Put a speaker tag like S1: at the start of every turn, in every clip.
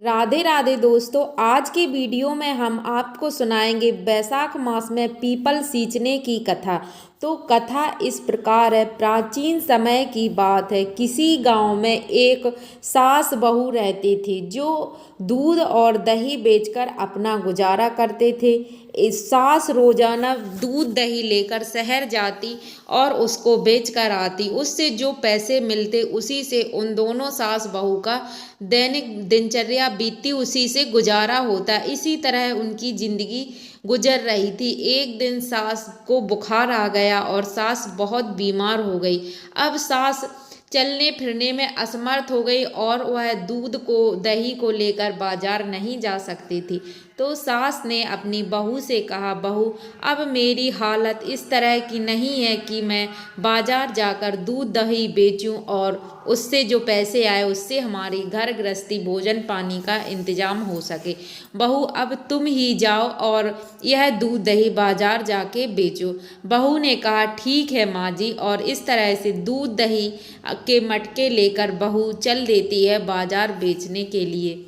S1: राधे राधे दोस्तों, आज की वीडियो में हम आपको सुनाएंगे वैशाख मास में पीपल सींचने की कथा। तो कथा इस प्रकार है। प्राचीन समय की बात है। किसी गांव में एक सास बहू रहती थी जो दूध और दही बेचकर अपना गुजारा करते थे। इस सास रोजाना दूध दही लेकर शहर जाती और उसको बेचकर आती। उससे जो पैसे मिलते उसी से उन दोनों सास बहू का दैनिक दिनचर्या बीतती, उसी से गुजारा होता। इसी तरह उनकी जिंदगी गुजर रही थी। एक दिन सास को बुखार आ गया और सास बहुत बीमार हो गई। अब सास चलने फिरने में असमर्थ हो गई और वह दूध को दही को लेकर बाजार नहीं जा सकती थी। तो सास ने अपनी बहू से कहा, बहू अब मेरी हालत इस तरह की नहीं है कि मैं बाजार जाकर दूध दही बेचूं और उससे जो पैसे आए उससे हमारी घर गृहस्थी भोजन पानी का इंतजाम हो सके। बहू अब तुम ही जाओ और यह दूध दही बाजार जाके बेचो। बहू ने कहा, ठीक है माँ जी। और इस तरह से दूध दही के मटके लेकर बहू चल देती है बाजार बेचने के लिए।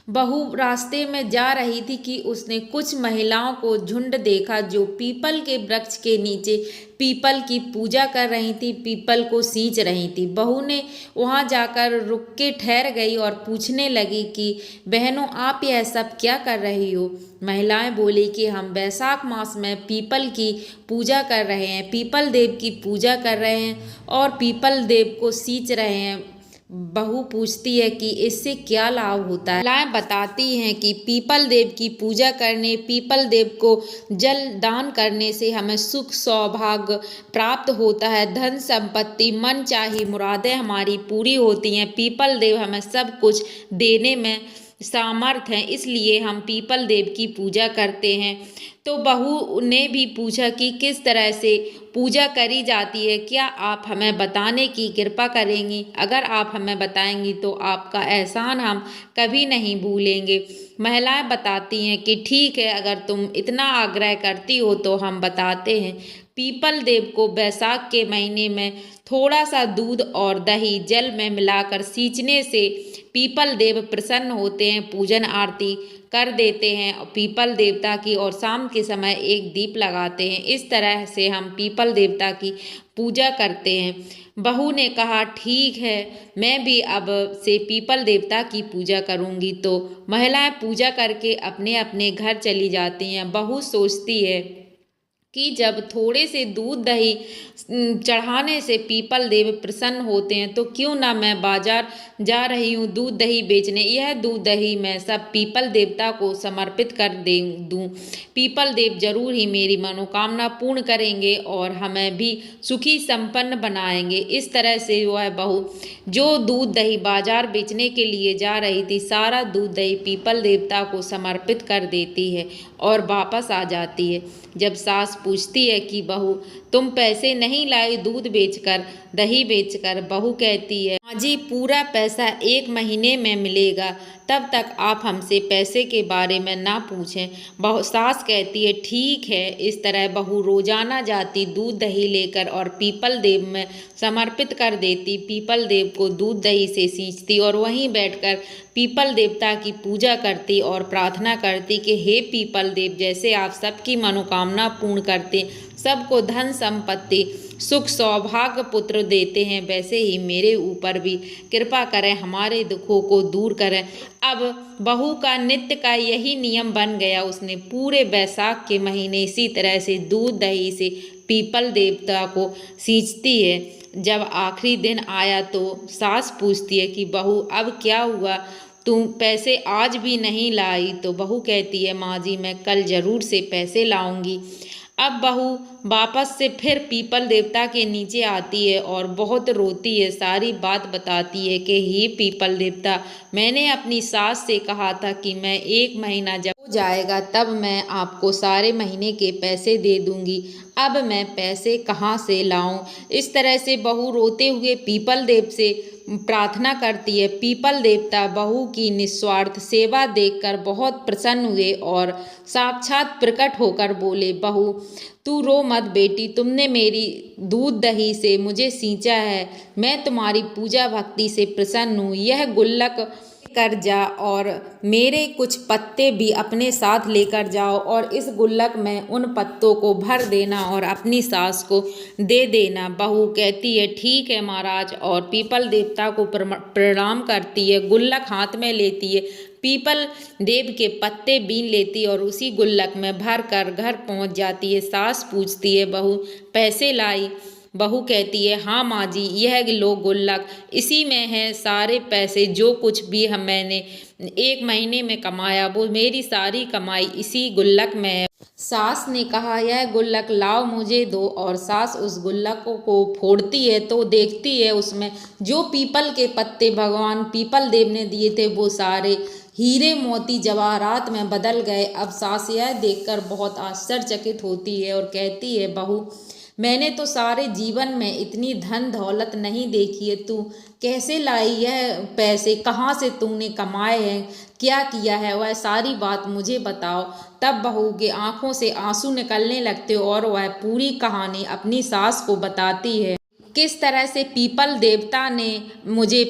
S1: बहू रास्ते में जा रही थी कि उसने कुछ महिलाओं को झुंड देखा जो पीपल के वृक्ष के नीचे पीपल की पूजा कर रही थी, पीपल को सींच रही थी। बहू ने वहां जाकर रुक के ठहर गई और पूछने लगी कि बहनों, आप यह सब क्या कर रही हो? महिलाएं बोली कि हम वैशाख मास में पीपल की पूजा कर रहे हैं, पीपल देव की पूजा कर रहे हैं और पीपल देव को सींच रहे हैं। बहू पूछती है कि इससे क्या लाभ होता है। महिलाएं बताती हैं कि पीपल देव की पूजा करने, पीपल देव को जल दान करने से हमें सुख सौभाग्य प्राप्त होता है, धन संपत्ति मन चाही मुरादें हमारी पूरी होती हैं। पीपल देव हमें सब कुछ देने में सामर्थ हैं, इसलिए हम पीपल देव की पूजा करते हैं। तो बहू ने भी पूछा कि किस तरह से पूजा करी जाती है, क्या आप हमें बताने की कृपा करेंगी? अगर आप हमें बताएंगी तो आपका एहसान हम कभी नहीं भूलेंगे। महिलाएं बताती हैं कि ठीक है, अगर तुम इतना आग्रह करती हो तो हम बताते हैं। पीपल देव को बैसाख के महीने में थोड़ा सा दूध और दही जल में मिलाकर सींचने से पीपल देव प्रसन्न होते हैं, पूजन आरती कर देते हैं पीपल देवता की और शाम के समय एक दीप लगाते हैं। इस तरह से हम पीपल देवता की पूजा करते हैं। बहू ने कहा, ठीक है, मैं भी अब से पीपल देवता की पूजा करूंगी। तो महिलाएं पूजा करके अपने अपने घर चली जाती हैं। बहू सोचती है कि जब थोड़े से दूध दही चढ़ाने से पीपल देव प्रसन्न होते हैं तो क्यों ना मैं बाजार जा रही हूँ दूध दही बेचने। यह दूध दही मैं सब पीपल देवता को समर्पित कर दे दूँ। पीपल देव जरूर ही मेरी मनोकामना पूर्ण करेंगे और हमें भी सुखी संपन्न बनाएंगे। इस तरह से वह बहू जो दूध दही बाजार बेचने के लिए जा रही थी, सारा दूध दही पीपल देवता को समर्पित कर देती है और वापस आ जाती है। जब सास पूछती है कि बहू तुम पैसे नहीं लाई दूध बेचकर दही बेचकर? बहू कहती है, माँ जी पूरा पैसा 1 महीने में मिलेगा, तब तक आप हमसे पैसे के बारे में ना पूछें। बहू सास कहती है, ठीक है। इस तरह बहू रोजाना जाती दूध दही लेकर और पीपल देव में समर्पित कर देती। पीपल देव को दूध दही से सींचती और वहीं बैठकर पीपल देवता की पूजा करती और प्रार्थना करती कि हे पीपल देव, जैसे आप सबकी मनोकामना पूर्ण करते, सबको धन संपत्ति सुख सौभाग्य पुत्र देते हैं, वैसे ही मेरे ऊपर भी कृपा करें, हमारे दुखों को दूर करें। अब बहू का नित्य का यही नियम बन गया। उसने पूरे बैसाख के महीने इसी तरह से दूध दही से पीपल देवता को सींचती है। जब आखिरी दिन आया तो सास पूछती है कि बहू अब क्या हुआ, तुम पैसे आज भी नहीं लाई? तो बहू कहती है, माँ जी मैं कल जरूर से पैसे लाऊंगी। अब बहू वापस से फिर पीपल देवता के नीचे आती है और बहुत रोती है, सारी बात बताती है कि हे पीपल देवता, मैंने अपनी सास से कहा था कि मैं 1 महीना जब हो जाएगा तब मैं आपको सारे महीने के पैसे दे दूंगी, अब मैं पैसे कहाँ से लाऊं? इस तरह से बहू रोते हुए पीपल देव से प्रार्थना करती है। पीपल देवता बहू की निस्वार्थ सेवा देखकर बहुत प्रसन्न हुए और साक्षात प्रकट होकर बोले, बहू तू रो मत बेटी, तुमने मेरी दूध दही से मुझे सींचा है, मैं तुम्हारी पूजा भक्ति से प्रसन्न हूँ। यह गुल्लक कर जा और मेरे कुछ पत्ते भी अपने साथ लेकर जाओ और इस गुल्लक में उन पत्तों को भर देना और अपनी सास को दे देना। बहू कहती है ठीक है महाराज और पीपल देवता को प्रणाम करती है, गुल्लक हाथ में लेती है, पीपल देव के पत्ते बीन लेती है और उसी गुल्लक में भर कर घर पहुंच जाती है। सास पूछती है बहू पैसे लाई? बहू कहती है हाँ माँ जी, यह लो गुल्लक, इसी में है सारे पैसे, जो कुछ भी मैंने 1 महीने में कमाया वो मेरी सारी कमाई इसी गुल्लक में है। सास ने कहा यह गुल्लक लाओ मुझे दो, और सास उस गुल्लक को फोड़ती है तो देखती है उसमें जो पीपल के पत्ते भगवान पीपल देव ने दिए थे वो सारे हीरे मोती जवाहरात में बदल गए। अब सास यह देखकर बहुत आश्चर्यचकित होती है और कहती है बहू मैंने तो सारे जीवन में इतनी धन दौलत नहीं देखी है, तू कैसे लाई यह पैसे, कहाँ से तूने कमाए हैं, क्या किया है, वह सारी बात मुझे बताओ। तब बहू के आंखों से आंसू निकलने लगते और वह पूरी कहानी अपनी सास को बताती है, किस तरह से पीपल देवता ने मुझे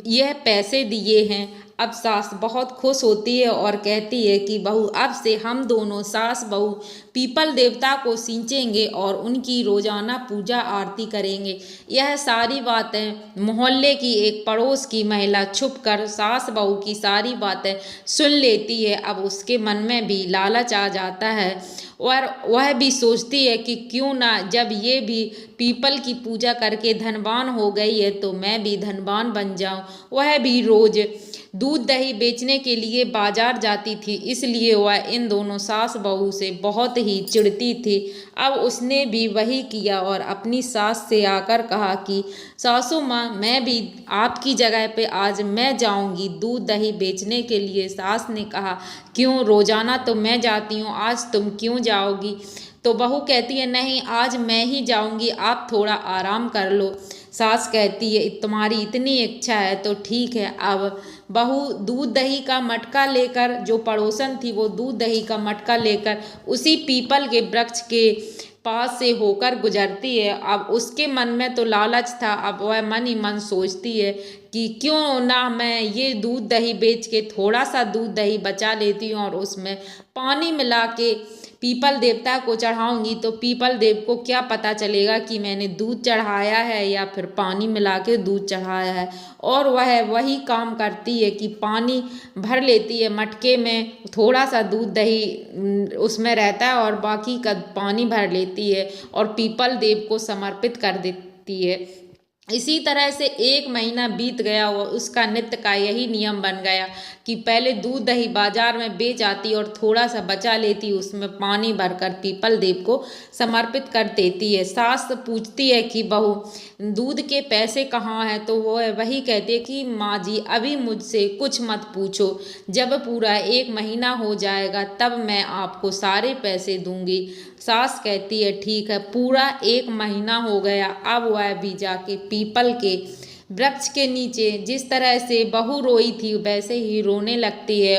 S1: यह पैसे दिए हैं। अब सास बहुत खुश होती है और कहती है कि बहू अब से हम दोनों सास बहू पीपल देवता को सींचेंगे और उनकी रोजाना पूजा आरती करेंगे। यह सारी बातें मोहल्ले की एक पड़ोस की महिला छुपकर सास बहू की सारी बातें सुन लेती है। अब उसके मन में भी लालच आ जाता है और वह भी सोचती है कि क्यों ना, जब ये भी पीपल की पूजा करके धनवान हो गई है तो मैं भी धनवान बन जाऊं। वह भी रोज दूध दही बेचने के लिए बाजार जाती थी, इसलिए वह इन दोनों सास बहू से बहुत ही चिढ़ती थी। अब उसने भी वही किया और अपनी सास से आकर कहा कि सासू माँ मैं भी आपकी जगह पे आज मैं जाऊंगी दूध दही बेचने के लिए। सास ने कहा क्यों, रोजाना तो मैं जाती हूँ, आज तुम क्यों जाओगी? तो बहू कहती है नहीं आज मैं ही जाऊंगी, आप थोड़ा आराम कर लो। सास कहती है तुम्हारी इतनी इच्छा है तो ठीक है। अब बहू दूध दही का मटका लेकर, जो पड़ोसन थी वो दूध दही का मटका लेकर उसी पीपल के वृक्ष के पास से होकर गुजरती है। अब उसके मन में तो लालच था, अब वह मन ही मन सोचती है कि क्यों ना मैं ये दूध दही बेच के थोड़ा सा दूध दही बचा लेती हूँ और उसमें पानी मिला के पीपल देवता को चढ़ाऊंगी, तो पीपल देव को क्या पता चलेगा कि मैंने दूध चढ़ाया है या फिर पानी मिला के दूध चढ़ाया है। और वह वही काम करती है कि पानी भर लेती है मटके में, थोड़ा सा दूध दही उसमें रहता है और बाकी का पानी भर लेती है और पीपल देव को समर्पित कर देती है। इसी तरह से 1 महीना बीत गया और उसका नित्य का यही नियम बन गया कि पहले दूध दही बाजार में बेच आती और थोड़ा सा बचा लेती, उसमें पानी भरकर पीपल देव को समर्पित कर देती है। सास पूछती है कि बहू दूध के पैसे कहाँ हैं? तो वो वही कहती है कि माँ जी अभी मुझसे कुछ मत पूछो, जब पूरा 1 महीना हो जाएगा तब मैं आपको सारे पैसे दूंगी। सास कहती है ठीक है। पूरा 1 महीना हो गया, अब वह भी जाके पीपल के वृक्ष के नीचे जिस तरह से बहू रोई थी वैसे ही रोने लगती है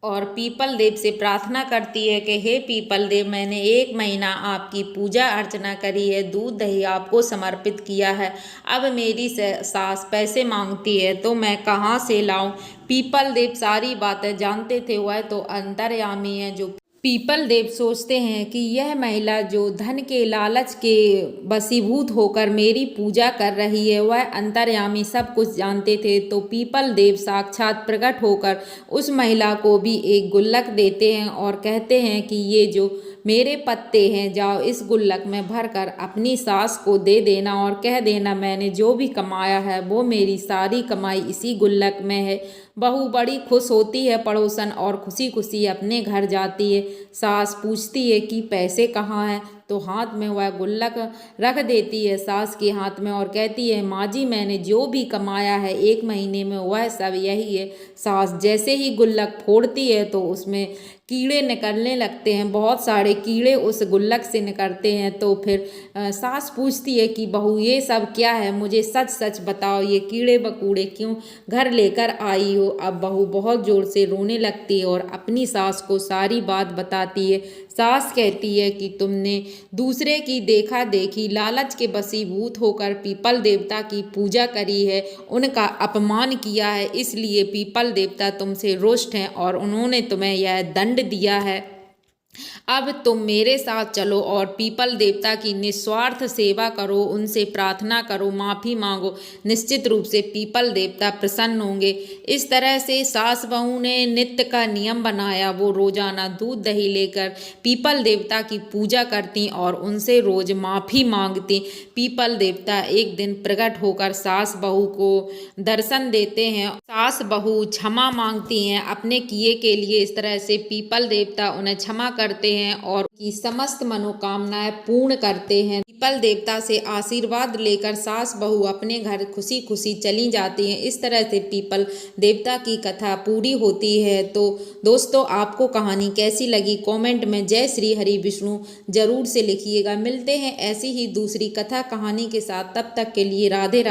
S1: और पीपल देव से प्रार्थना करती है कि हे पीपल देव मैंने 1 महीना आपकी पूजा अर्चना करी है, दूध दही आपको समर्पित किया है, अब मेरी सास पैसे मांगती है तो मैं कहाँ से लाऊं? पीपल देव सारी बातें जानते थे, वह तो अंतर्यामी है। जो पीपल देव सोचते हैं कि यह महिला जो धन के लालच के वशीभूत होकर मेरी पूजा कर रही है वह अंतर्यामी सब कुछ जानते थे। तो पीपल देव साक्षात प्रकट होकर उस महिला को भी एक गुल्लक देते हैं और कहते हैं कि ये जो मेरे पत्ते हैं जाओ इस गुल्लक में भरकर अपनी सास को दे देना और कह देना मैंने जो भी कमाया है वो मेरी सारी कमाई इसी गुल्लक में है। बहू बड़ी खुश होती है पड़ोसन और खुशी खुशी अपने घर जाती है। सास पूछती है कि पैसे कहाँ हैं? तो हाथ में वह गुल्लक रख देती है सास के हाथ में और कहती है माँ जी मैंने जो भी कमाया है 1 महीने में वह सब यही है। सास जैसे ही गुल्लक फोड़ती है तो उसमें कीड़े निकलने लगते हैं, बहुत सारे कीड़े उस गुल्लक से निकलते हैं। तो फिर सास पूछती है कि बहू ये सब क्या है, मुझे सच सच बताओ, ये कीड़े बकूड़े क्यों घर लेकर आई हो। अब बहू बहुत जोर से रोने लगती है और अपनी सास को सारी बात बताती है। सास कहती है कि तुमने दूसरे की देखा देखी लालच के वशीभूत होकर पीपल देवता की पूजा करी है, उनका अपमान किया है, इसलिए पीपल देवता तुमसे रुष्ट हैं और उन्होंने तुम्हें यह दंड दिया है। अब तुम मेरे साथ चलो और पीपल देवता की निस्वार्थ सेवा करो, उनसे प्रार्थना करो, माफ़ी मांगो, निश्चित रूप से पीपल देवता प्रसन्न होंगे। इस तरह से सास बहू ने नित्य का नियम बनाया। वो रोजाना दूध दही लेकर पीपल देवता की पूजा करती और उनसे रोज माफ़ी मांगती। पीपल देवता एक दिन प्रकट होकर सास बहू को दर्शन देते हैं। सास बहू क्षमा मांगती हैं अपने किए के लिए। इस तरह से पीपल देवता उन्हें क्षमा करते हैं और की समस्त मनोकामनाएं पूर्ण करते हैं। पीपल देवता से आशीर्वाद लेकर सास बहू अपने घर खुशी खुशी चली जाती हैं। इस तरह से पीपल देवता की कथा पूरी होती है। तो दोस्तों, आपको कहानी कैसी लगी कमेंट में जय श्री हरि विष्णु जरूर से लिखिएगा। मिलते हैं ऐसी ही दूसरी कथा कहानी के साथ, तब तक के लिए राधे राधे।